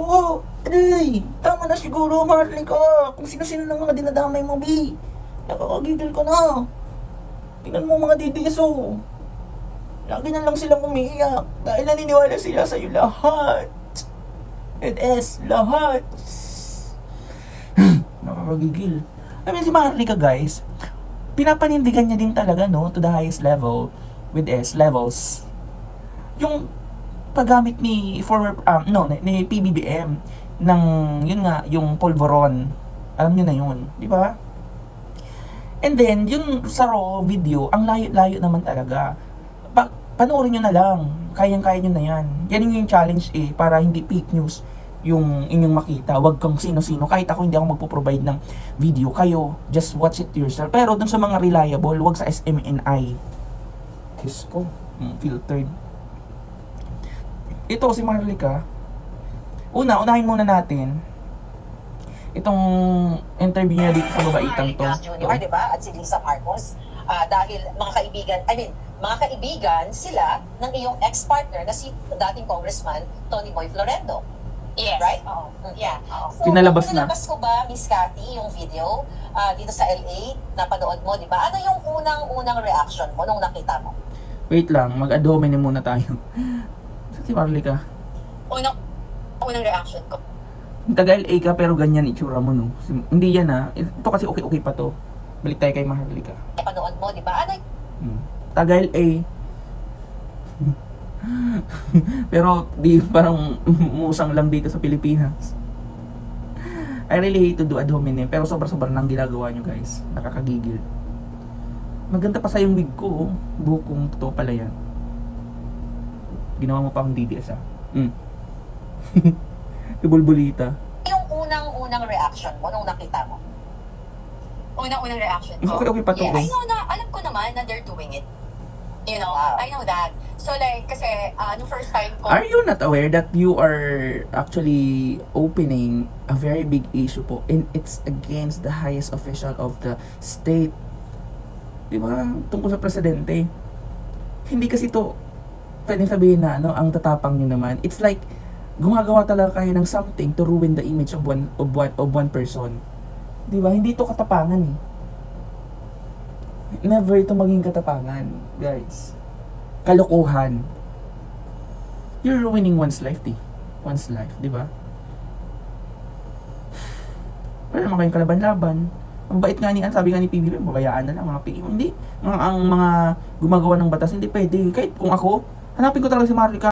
Oo, aray, tama na siguro, Marlica. Kung sino-sino ng mga dinadamay mo, B. Nakakagigil ka na. Tingnan mo mga DDS, oh. Lagi na lang silang umiiyak dahil naniniwala sila sa'yo lahat. It is lahat. Nakakagigil. I mean, si Marlica, guys, pinapanindigan niya din talaga, no, to the highest level with S levels. Yung paggamit ni former ni PBBM ng yun nga yung polvoron. Alam niyo na yun, di ba? And then yung sa raw video, ang layo-layo naman talaga. Panoorin niyo na lang. Kayang-kaya niyo na yan. Yan yung challenge para hindi fake news yung inyong makita. Wag kang sino-sino. Kahit ako hindi ako magpo-provide ng video. Kayo, just watch it yourself. Pero dun sa mga reliable, wag sa SMNI. Diyos ko, filtered. Ito si Marlica. Unahin muna natin itong interview niya dito sa babaitang to. Junior, di ba? At si Lisa Marcos. Dahil mga kaibigan sila ng iyong ex-partner na si dating Congressman Tony Boy Florendo. Yes. Right? Yeah. So, Pinalabas na. Pinalabas ko ba, Miss Cathy, yung video dito sa LA, napanood mo, di ba? Ano yung unang reaction mo nung nakita mo? Wait lang, mag-adomine muna tayo. Si Marlica. Unang reaction ko. Taga-LA ka pero ganyan itsura mo, no? Hindi yan, ha? Ito kasi okay pa to. Balik tayo kay Marlica. Napanood mo, di ba? Ano Taga-LA. Pero di parang musang lang dito sa Pilipinas. I really hate to do ad hominem, pero sobrang nang ginagawa nyo, guys. Nakakagigil. Maganda pa sa yung wig ko, oh. Bukong totoo pala yan. Ginawa mo pa akong DDS, ah. Ibulbulita. yung unang reaction mo nung nakita mo? Unang reaction ko. Okay pa to, Yes. guys. Alam ko naman na they're doing it. You know, I know that. So like, kasi, nung first time ko, Are you not aware that you are actually opening a very big issue po, and it's against the highest official of the state? Diba? Tungkol sa presidente. Hindi kasi to pwedeng sabihin na ang tatapang nyo naman. It's like gumagawa talaga kayo ng something to ruin the image of one person. Diba? Hindi to katapangan eh. Never ito maging katapangan, guys. Kalokohan. You're ruining one's life, One's life, di ba? Wala naman kayong kalaban-laban. Ang bait nga sabi nga ni PBB, babayaan na lang mga PBB. Hindi. Ang mga gumagawa ng batas, hindi pwede. Kahit kung ako, hanapin ko talaga si Marlica.